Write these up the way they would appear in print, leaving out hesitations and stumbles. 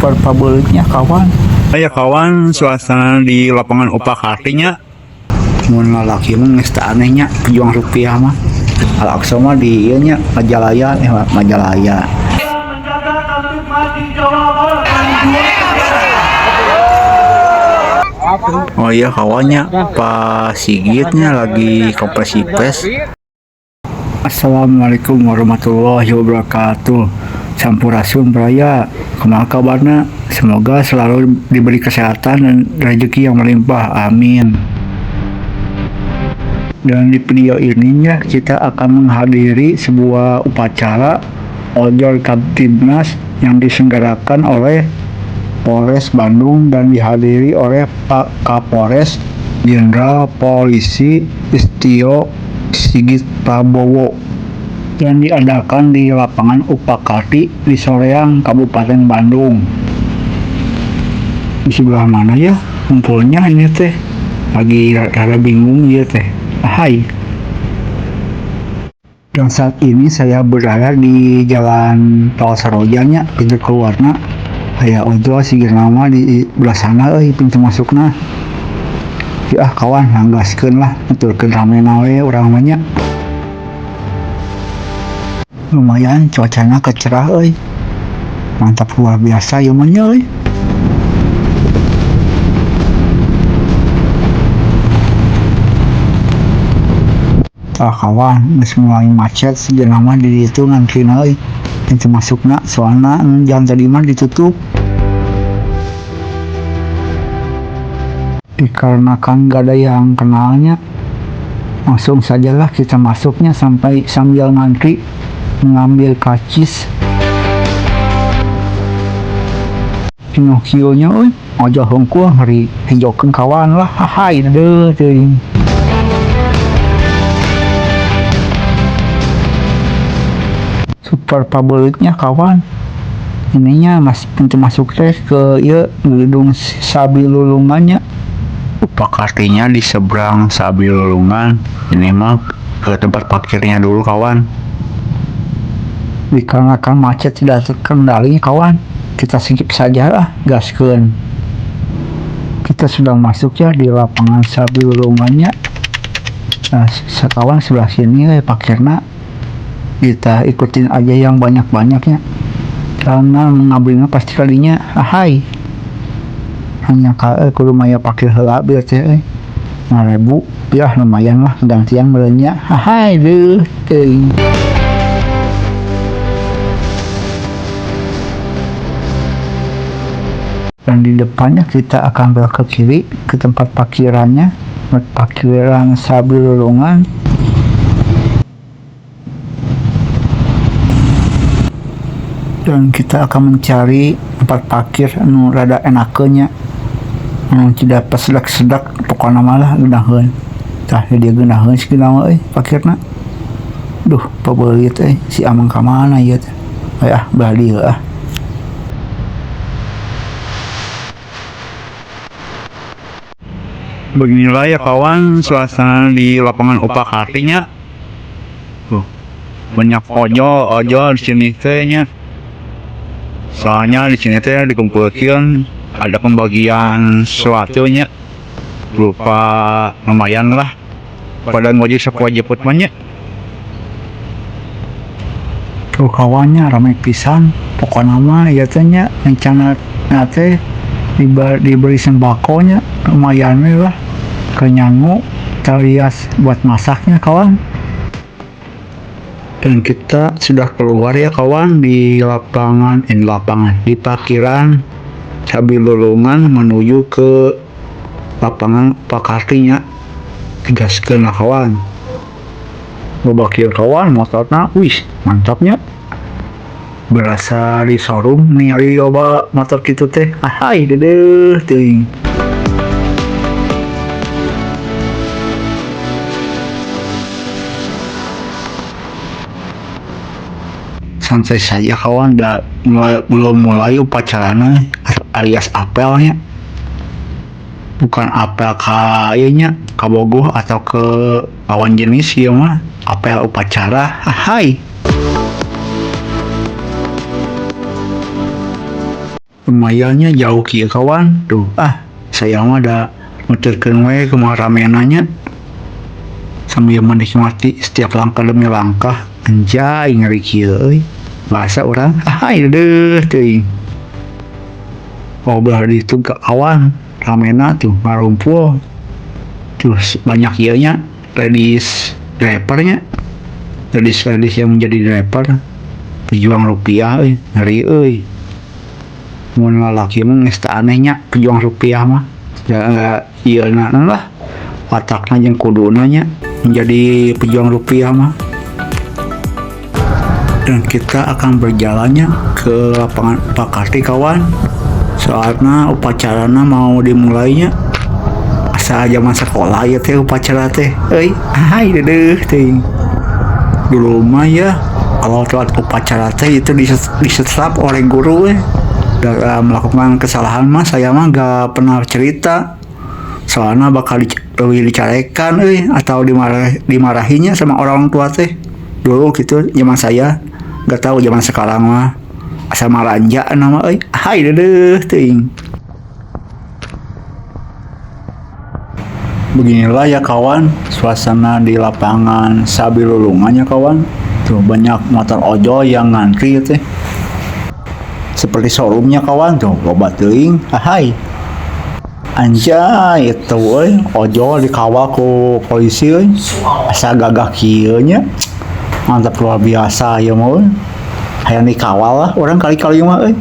super favoritnya kawan. Ya kawan, suasana di lapangan Upakartinya. Mun lalaki mah geus teu anehnya pejuang rupiah mah. Al-Aqsa mah di ieu nya Majalaya, Majalaya. Oh iya kawannya, Pak Sigitnya lagi kompresi pes. Assalamualaikum warahmatullahi wabarakatuh. Sampurasun Raya, kumaha kabarna? Semoga selalu diberi kesehatan dan rezeki yang melimpah, amin. Dan di video ininya kita akan menghadiri sebuah upacara ojol Kamtibnas yang diselenggarakan oleh Polres Bandung dan dihadiri oleh Pak Kapolres Jenderal Polisi Listio Sigit Prabowo yang diadakan di lapangan Upakarti di Soreang, Kabupaten Bandung. Di sebelah mana ya kumpulnya ini teh? Lagi rada bingung ya teh. Hai. Dan saat ini saya berada di Jalan Tol Sarojannya, pintu keluarnya. Aya ojol siga nama di belah sana pintu masukna. Ya kawan, nggaskeun lah, nuturkeun ramena we urang mah nya. Lumayan cuacanya kecerah mantap luar biasa ya mah nya kawan geus mulai macet siga nama di ditu ngantrina pintu masukna soalna jam tadi mah ditutup dikarenakan gak ada yang kenalnya. Langsung sajalah kita masuknya sambil ngantri mengambil kacis. Pinocchio nya ojo hungkul ngeri hijokeun kawan lah hai deuh teuing. Super favoritnya kawan ininya pintu masuk teh ke gedung Sabilulungannya. Upakartinya di seberang Sabilulungan. Ini mah ke tempat parkirnya dulu kawan. Dikarenakan macet tidak terkendali kawan, kita skip saja lah, gaskeun. Kita sudah masuk ya di lapangan Sabilulungannya. Nah, kawan sebelah sini parkirna. Kita ikutin aja yang banyak-banyaknya karena mengabrinya pasti kalinya hai hanya kudu maya parkir heula biar teh 5.000 ya lumayan lah gantian merenya hai deuh teuing. Dan di depannya kita akan belok ke kiri ke tempat parkirannya, parkiran Sabilulungan. Dan kita akan mencari tempat parkir anu rada enakeunnya anu tidak sedak pokokna malah geunaheun tah dia geunaheun sakieu parkirna. Duh pabeulit si amang ka mana ieu teh belah dieu Beginilah ya kawan suasana di lapangan Upakartinya. Banyak ojol di sini teh nya. Soalnya di sini teh dikumpulkan ada pembagian sesuatunya berupa lumayan lah pada ngojek sepoe jeput banyak. Tuh kawannya ramai pisan pokoknya mah ya teh nya rencana teh diberi sembakonya lumayan lah kenyangu alias buat masaknya kawan. Dan kita sudah keluar ya kawan di di parkiran Sabilulungan menuju ke lapangan Upakartinya. Gaskeun lah kawan. Babakir kawan motorna wih mantapnya. Berasa di showroom nih loba motor kitu teh. Hai deuh teuing. Santai saja kawan, belum mulai upacaranya alias apelnya. Bukan apel kayaknya kabogoh atau ke lawan jenis ya mah apel upacara hai. lumayannya jauh kieu kawan tuh saya mah ada muterkeun we kumaha ramenanya sambil menikmati setiap langkah demi langkah. Anjay ngeri kieu euy bahasa orang deuh teuing ngobrol di itu kawan ramena tuh ngarumpul terus banyak ieu nya ladies drivernya ladies yang menjadi driver pejuang rupiah euy ngeri euy mun lalaki mah geus teu anehnya pejuang rupiah mah ya ieuna lah watakna jeung kuduna nya menjadi pejuang rupiah mah. Dan kita akan berjalannya ke lapangan Pakati kawan soalnya upacarana mau dimulainya asa zaman sekolah ya teh upacara teh deuh teuing dulu mah ya kalau telat upacara teh itu disetrap oleh guru dalam melakukan kesalahan mah saya mah gak pernah cerita soalnya bakal dicarekan atau dimarahinya sama orang tua teh dulu gitu zaman saya. Gak tahu zaman sekarang mah asal maranja nama deuh teuing. Beginilah ya kawan suasana di lapangan Sabilulungannya kawan. Tuh banyak motor ojol yang ngantri teh. Seperti showroomnya kawan tuh loba teuing. Anjay itu ojol dikawal ku polisi asa gagah kieu nya. Mantap luar biasa ya mau hayang dikawal lah orang kali-kali mah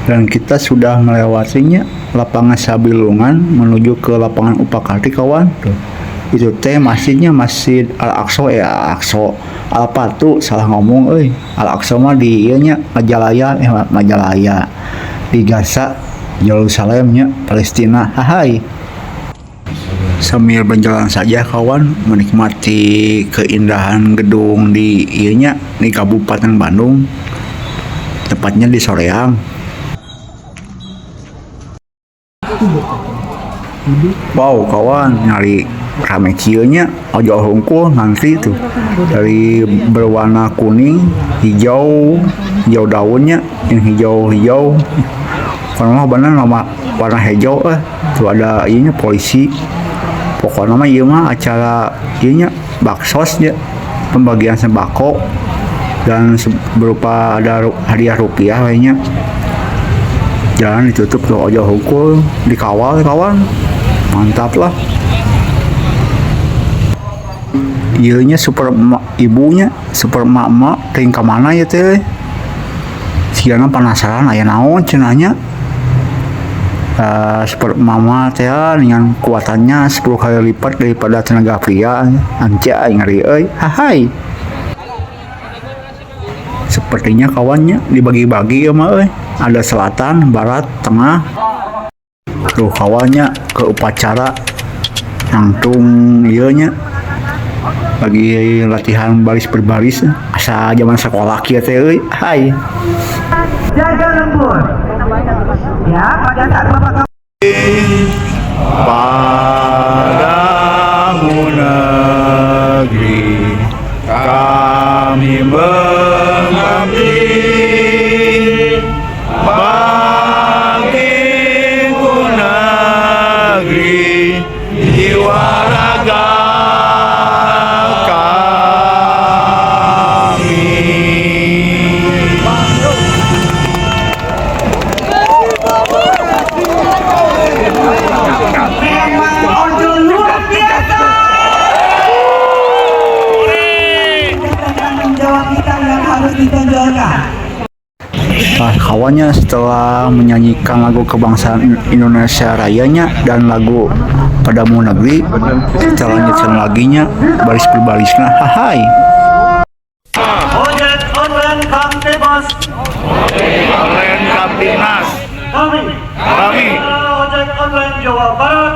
dan kita sudah melewatinya lapangan Sabilungan menuju ke lapangan Upakati kawan tuh itu teh masjidnya Masjid Al-Aqsa Aqsa Al-Patu salah ngomong Al-Aqsa mah di ieu nya Majalaya di Gaza Yerusalemnya Palestina sambil berjalan saja kawan menikmati keindahan gedung di ieunya di Kabupaten Bandung tepatnya di Soreang. Wow kawan nyari rame kieu nya ojol hungkul nanti tuh dari berwarna kuning hijau daunnya yang hijau karena bener nama warna hijau tuh ada ieunya polisi. Pokoknya mah ieu mah acara ieu nya baksos nya pembagian sembako dan berupa ada hadiah rupiah lainnya. Jalan ditutup tuh ojol hungkul dikawal kawan. Mantap lah. Ieu nya super ibunya super emak teuing ka mana ya teh. Sigana penasaran aya naon cenanya. Super mama teh dengan kuatannya 10 kali lipat daripada tenaga pria anjay ngeri sepertinya kawannya dibagi-bagi ya mah ada selatan barat tengah tuh kawannya ke upacara nangtung ieu nya lagi latihan baris berbaris asa zaman sekolah kieu teh jaga lembut ya pada saat Bapak padamu negeri kami mengabdi bagiku negeri jiwa raga kawannya setelah menyanyikan lagu kebangsaan Indonesia Rayanya dan lagu Padamu Negeri kita lanjutkan laginya baris berbarisnya ojek online Kamtibnas kami ojek online Jawa Barat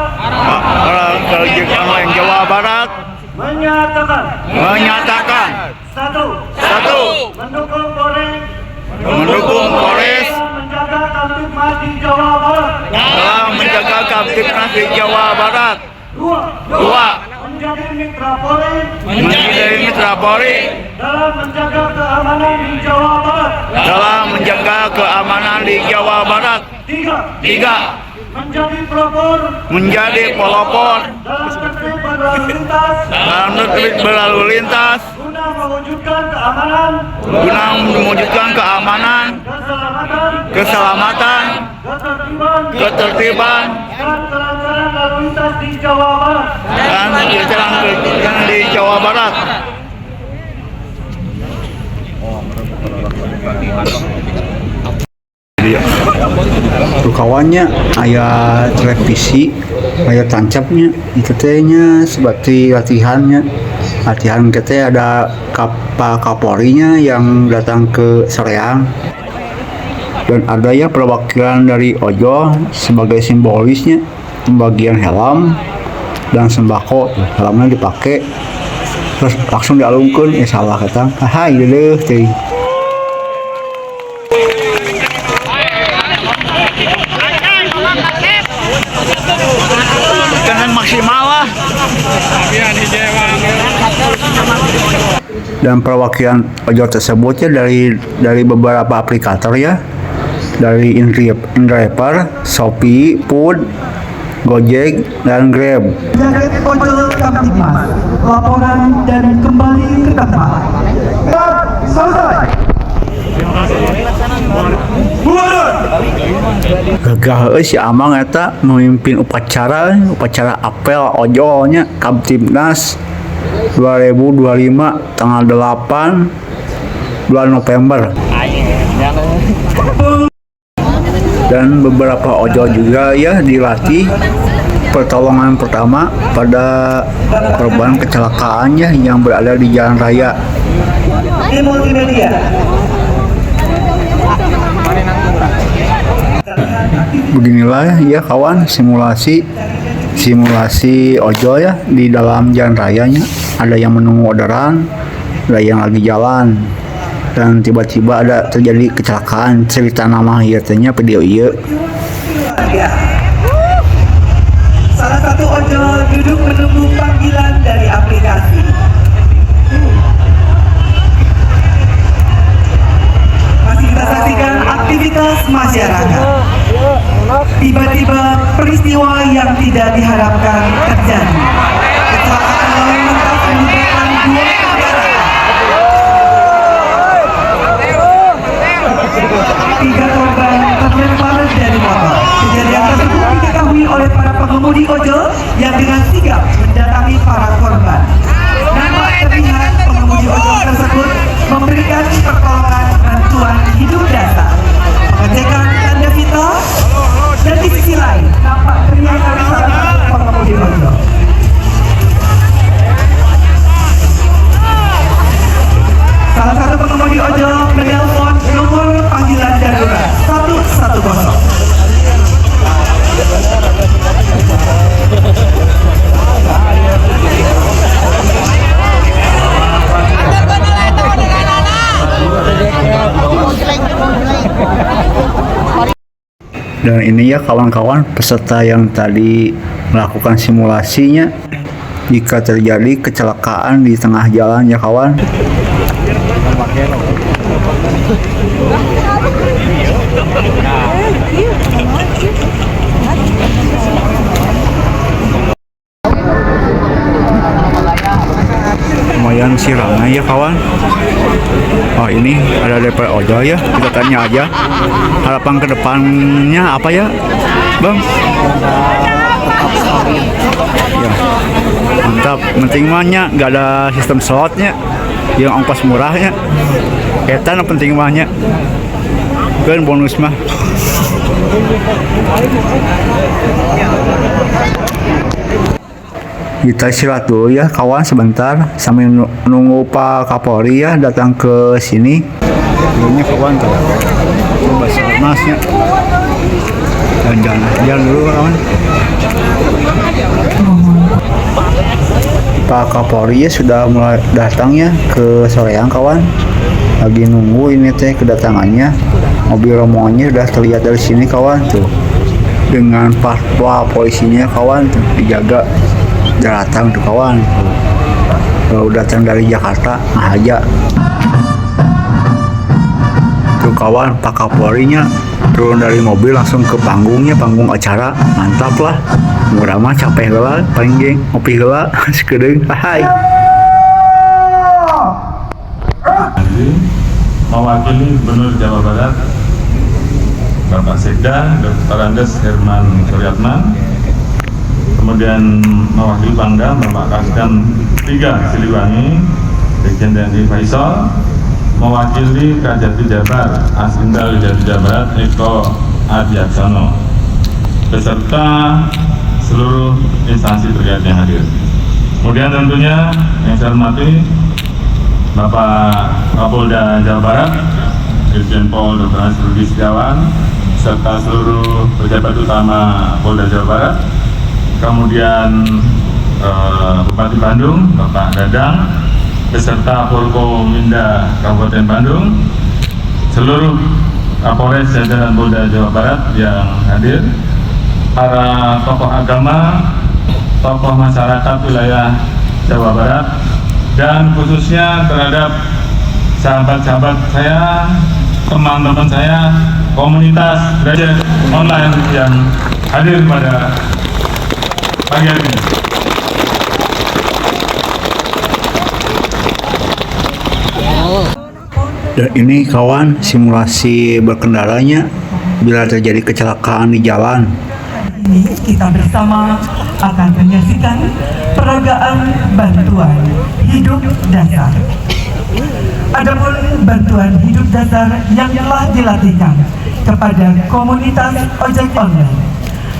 ojek online Jawa Barat menyatakan satu mendukung Polres dalam menjaga Kamtibnas di Jawa Barat. Dua menjadi mitra Polri dalam menjaga keamanan di Jawa Barat. 3. Menjadi pelopor dalam tertib berlalu lintas guna mewujudkan keamanan, keselamatan, ketertiban dan kelancaran lalu lintas di Jawa Barat. kawannya aya televisi, aya tancapnya itu tehnya seperti latihan kita ada Kapolrinya yang datang ke Soreang, dan ada ya perwakilan dari Ojo sebagai simbolisnya pembagian helm dan sembako. Helmnya dipakai terus langsung dialungkan salah kata hai deh teh. Maksimal lah. Dan perwakilan Ojo tersebut ya dari beberapa aplikator ya, dari InDriver, Shopee, Food, Gojek, dan Grab. Jaket Ojo Kamtimas, laporan dan kembali ke tempat. Selesai. Gagah si Amang eta memimpin upacara apel Ojo nya Kamtibnas 2025 tanggal 8 bulan November. Dan beberapa Ojo juga ya dilatih pertolongan pertama pada korban kecelakaannya yang berada di jalan raya. Beginilah ya kawan simulasi Ojo ya di dalam jalan rayanya. Ada yang menunggu orderan, ada yang lagi jalan, dan tiba-tiba ada terjadi kecelakaan. Cerita nama hiatnya video iya. Salah satu Ojo duduk menunggu panggilan dari aplikasi. Masih kita saksikan aktivitas masyarakat. Tiba-tiba peristiwa yang tidak diharapkan terjadi. Kecelakaan lalu lintas melibatkan dua kendaraan. 3 korban terlempar dari motor. Kejadian tersebut diketahui oleh para pengemudi ojol yang dengan sigap mendatangi para korban. Nampak terlihat pengemudi ojol tersebut memberikan pertolongan bantuan hidup dasar, pengecekan tanda vital, dan di sisi lain nampak terlihat salah satu pengemudi ojol. Salah satu pengemudi ojol menelpon nomor panggilan darurat 110. Dan ini ya kawan-kawan peserta yang tadi melakukan simulasinya jika terjadi kecelakaan di tengah jalan ya kawan. Lumayan sih ramai ya kawan. Oh ini ada DP Ojo ya, kita tanya aja harapan kedepannya apa ya Bang? Ya, mantap, penting mahnya nggak ada sistem slotnya yang ongkos murahnya kita penting mahnya kan bonus mah. Kita istirahat dulu ya kawan sebentar sambil nunggu Pak Kapolri ya datang ke sini. Ini kawan tuh coba masnya dan jalan dulu kawan. Pak Kapolri ya sudah mulai datangnya ke Soreang kawan. Lagi nunggu ini teh kedatangannya. Mobil rombongannya sudah terlihat dari sini kawan tuh. Dengan patwal polisinya kawan tuh dijaga datang tuh kawan. Kalau datang dari Jakarta, nah aja. Tuh kawan, Pak Kapolrinya turun dari mobil langsung ke panggungnya, panggung acara, mantap lah. Murah mah capek lah, paling geng, ngopi lah, sekedeng, hai. Mewakili Gubernur Jawa Barat Bapak Sekda Dr. Andes Herman Suryatman, kemudian mewakili Pangdam Bapak Kaskan 3 Siliwangi Brigjen TNI Faisal, mewakili Kajati Jabar Asindal Kajati Jabar Eko Adiaksono, beserta seluruh instansi terkait yang hadir. Kemudian tentunya yang saya hormati Bapak Kapolda Jawa Barat, Irjen Pol Dr. Andes Rudi Setiawan, serta seluruh pejabat utama Polda Jawa Barat, kemudian Bupati Bandung, Bapak Dadang, beserta Forkominda Kabupaten Bandung, seluruh Kapolres jajaran Polda Jawa Barat yang hadir, para tokoh agama, tokoh masyarakat wilayah Jawa Barat, dan khususnya terhadap sahabat-sahabat saya, teman-teman saya, komunitas belajar online yang hadir pada pagi hari ini. Dan ini kawan, simulasi berkendaranya bila terjadi kecelakaan di jalan. Ini kita bersama akan menyaksikan peragaan bantuan hidup dasar. Adapun bantuan hidup dasar yang telah dilatihkan kepada komunitas ojek online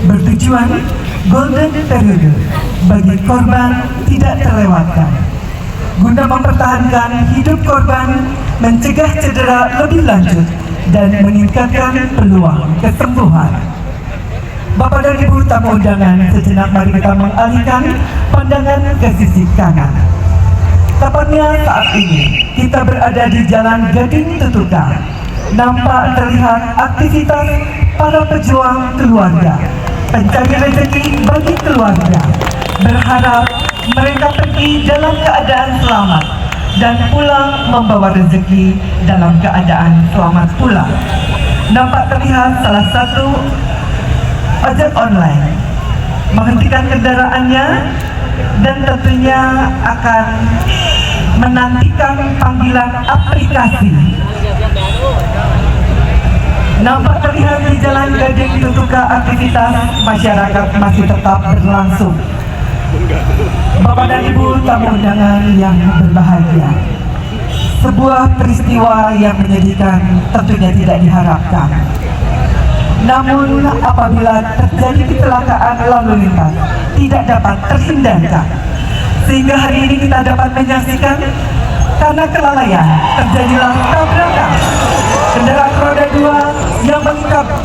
bertujuan golden period bagi korban tidak terlewatkan, guna mempertahankan hidup korban, mencegah cedera lebih lanjut, dan meningkatkan peluang kesembuhan. Bapak dan Ibu tamu undangan, sejenak mari kita mengalihkan pandangan ke sisi kanan. Tepatnya saat ini kita berada di Jalan Gading Tutuka. Nampak terlihat aktivitas para pejuang keluarga, pencari rezeki bagi keluarga. Berharap mereka pergi dalam keadaan selamat dan pulang membawa rezeki dalam keadaan selamat pula. Nampak terlihat salah satu ojek online menghentikan kendaraannya dan tentunya akan menantikan panggilan aplikasi. Nampak terlihat di Jalan Gading Tutuka aktivitas masyarakat masih tetap berlangsung. Bapak dan Ibu tamu undangan yang berbahagia, sebuah peristiwa yang menyedihkan tentunya tidak diharapkan. Namun apabila terjadi kecelakaan lalu lintas tidak dapat terhindarkan, sehingga hari ini kita dapat menyaksikan karena kelalaian terjadilah tabrakan kendaraan roda 2 yang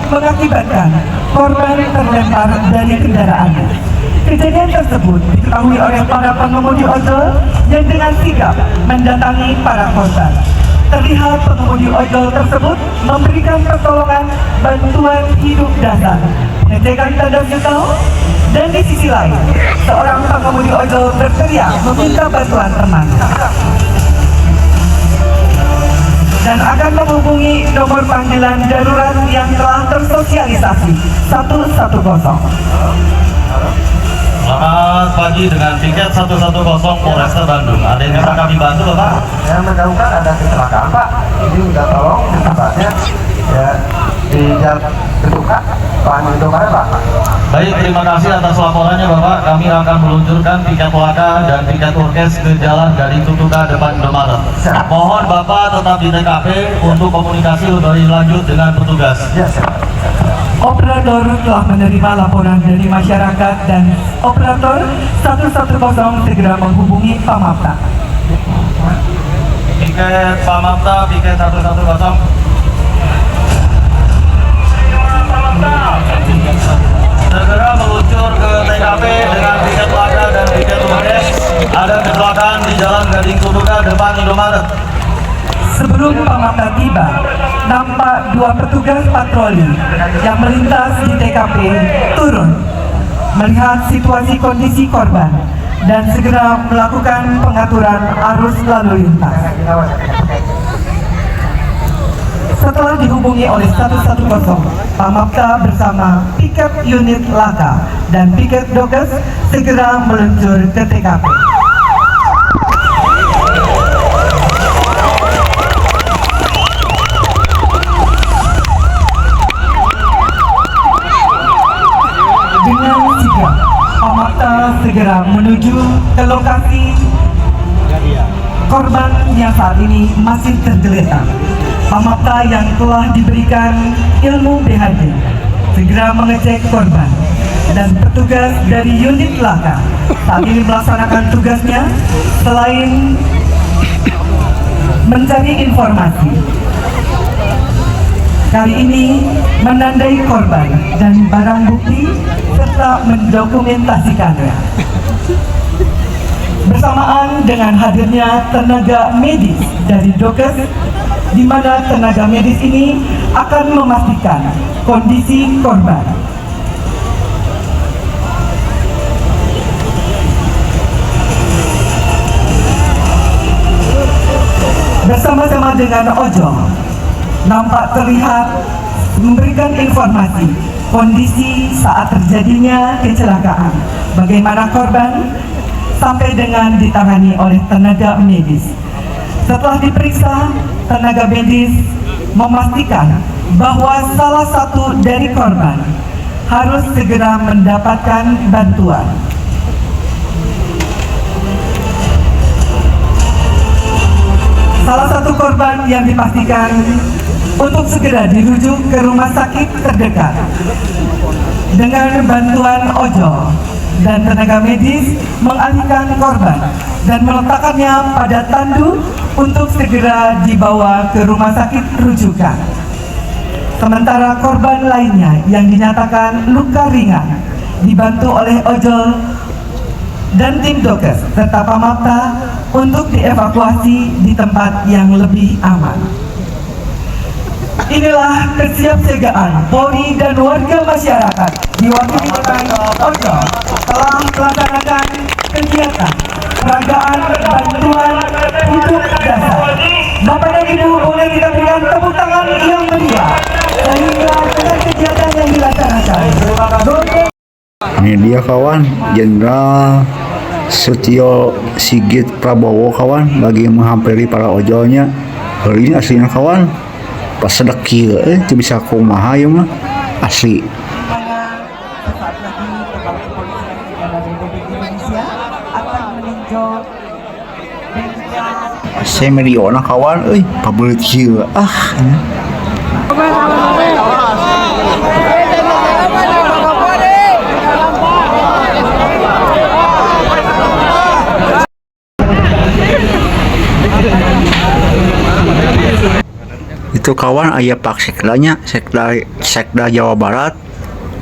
mengakibatkan korban terlempar dari kendaraannya. Kejadian tersebut diketahui oleh para pengemudi ojol yang dengan sigap mendatangi para korban. Terlihat pengemudi ojol tersebut memberikan pertolongan bantuan hidup dasar, pengecekan tanda vital, dan di sisi lain, seorang pengemudi ojol berteriak meminta bantuan teman dan akan menghubungi nomor panggilan darurat yang telah tersosialisasi 110. Selamat pagi, dengan tiket 110 Polresta Bandung. Ada yang bisa kami bantu, Bapak? Yang mendahulukan ada kecelakaan, Pak. Ini udah tolong tempatnya ya di Jalan Tutuka, Pak Pak. Baik, terima kasih atas laporannya, Bapak. Kami akan meluncurkan tiket laka dan tiket orkes ke Jalan Gading Tutuka depan Indomaret. Mohon Bapak tetap di TKP untuk komunikasi lebih lanjut dengan petugas. Ya, siap. Operator telah menerima laporan dari masyarakat dan operator 110 segera menghubungi Pamapta. Tiket Pamapta, tiket 110. Segera meluncur ke TKP dengan tiket laka dan tiket orkes. Ada kecelakaan di Jalan Gading Tutuka depan Indomaret. Sebelum Pamapta tiba, nampak dua petugas patroli yang melintas di TKP turun melihat situasi kondisi korban dan segera melakukan pengaturan arus lalu lintas. Setelah dihubungi oleh 110, Pamapta bersama piket unit Laka dan piket Dokes segera meluncur ke TKP. Dengan sigap, Pamapta segera menuju ke lokasi korban yang saat ini masih tergeletak. Pamapta yang telah diberikan ilmu BHD segera mengecek korban, dan petugas dari unit Laka saat ini melaksanakan tugasnya selain mencari informasi. Kali ini menandai korban dan barang bukti serta mendokumentasikannya. Bersamaan dengan hadirnya tenaga medis dari Dokes, di mana tenaga medis ini akan memastikan kondisi korban. Bersama-sama dengan Ojo, nampak terlihat memberikan informasi kondisi saat terjadinya kecelakaan, bagaimana korban sampai dengan ditangani oleh tenaga medis. Setelah diperiksa, tenaga medis memastikan bahwa salah satu dari korban harus segera mendapatkan bantuan. Salah satu korban yang dipastikan untuk segera dirujuk ke rumah sakit terdekat. Dengan bantuan Ojo dan tenaga medis mengalihkan korban dan meletakkannya pada tandu untuk segera dibawa ke rumah sakit rujukan. Sementara korban lainnya yang dinyatakan luka ringan dibantu oleh Ojol dan tim Dokes serta Pamapta untuk dievakuasi di tempat yang lebih aman. Inilah kesiapsiagaan Polri dan warga masyarakat diwakili oleh Ojol telah melaksanakan kegiatan peragaan bantuan untuk dasar. Bapak dan Ibu, boleh kita berikan tepuk tangan yang meriah sehingga dengan kegiatan yang dilaksanakan. Ini dia kawan, Jenderal Setio Sigit Prabowo kawan, lagi menghampiri para ojolnya. Hari ini aslinya kawan, pas sedeki itu bisa kumaha ya mah asli. Saya mediona kawan, pabeuleut kieu Itu kawan aya Pak Sekdanya, Sekda Jawa Barat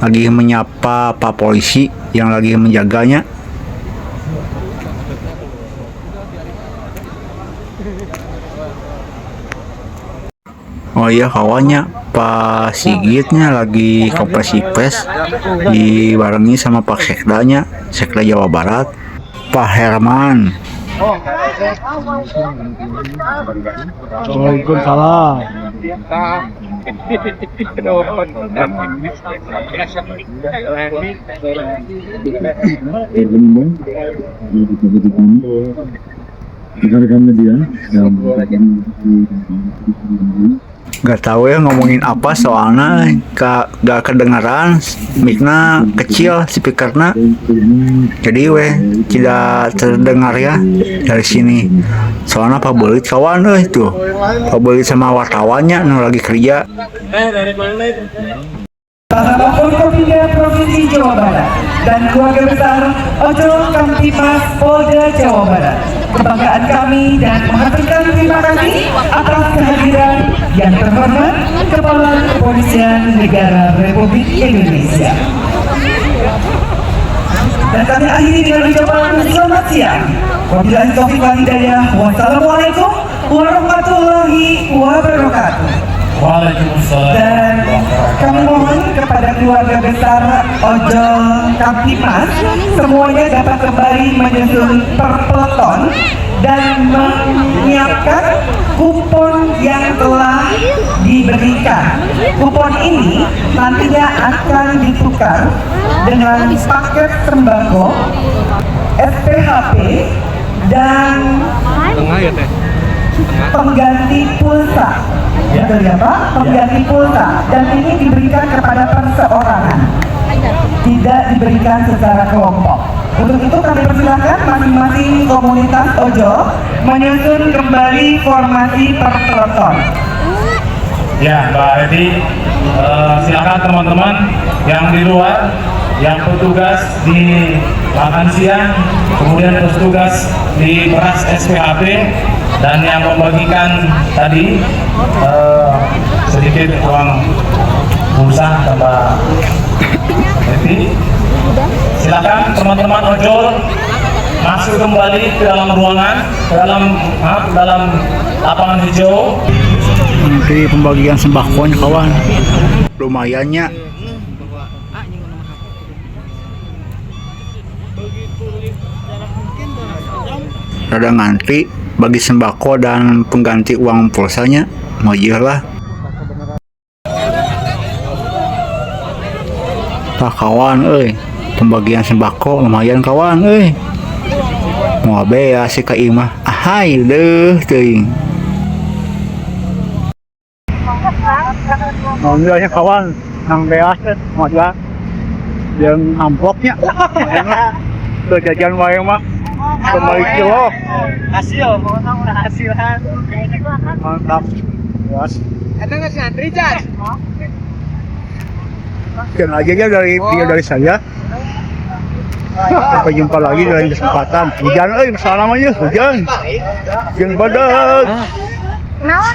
lagi menyapa Pak Polisi yang lagi menjaganya. Oh iya kawannya, Pak Sigitnya lagi konferensi pers dibarengi sama Pak Sekdanya, Sekda Jawa Barat, Pak Herman. Waalaikumsalam. Rekan-rekan media yang Gak tahu ya ngomongin apa soalnya gak kedengaran, mic-nya kecil speakernya, jadi tidak terdengar ya dari sini. Soalnya Pak Belit kawan itu Pak Belit sama wartawannya lagi kerja. Dari mana itu? Bersama Forkopimda Provinsi Jawa Barat dan keluarga besar Ojol Kamtimas Polda Jawa Barat, kebanggaan kami dan mengaturkan terima kasih atas kehadiran yang terhormat Kepala Kepolisian Negara Republik Indonesia. Dan kami akhiri dengan ucapan selamat siang. Wabillahi taufiq wal hidayah. Wassalamualaikum warahmatullahi wabarakatuh. Waalaikumsalam. Dan kami mohon kepada keluarga besar Ojol Kamtimas semuanya dapat kembali menyusun per peleton dan menyiapkan kupon yang telah diberikan. Kupon ini nantinya akan ditukar dengan paket sembako, SPHP, dan pengganti pulsa. Betul ya Pak? Pengganti pulsa. Dan ini diberikan kepada perseorangan, tidak diberikan secara kelompok. Untuk itu kami persilahkan masing-masing komunitas ojol menyusun kembali formasi per peleton. Ya, Mbak Edi, silakan teman-teman yang di luar, yang bertugas di makan siang, kemudian bertugas di beras SPHP, dan yang membagikan tadi sedikit uang pulsa ke Mbak Edi. Silakan teman-teman ojol masuk kembali ke dalam ruangan, ke dalam lapangan hijau. Nanti pembagian sembako nih kawan, lumayannya. Ada ngantri bagi sembako dan pengganti uang pulsanya, mojih lah. Pak kawan, pembagian sembako lumayan kawan, mau bea si Kak Imah, ahai deh, ting. Mau nilainya kawan, nang bea mau juga, yang amplopnya, udah jajan wae mah. Kembali kilo Hasil, mau tahu hasilan. mantap puas Ada nggak sih antri Jas? sekian aja ya dari saya. Sampai jumpa lagi dalam kesempatan hujan. Masalah namanya hujan badak. Kenapa?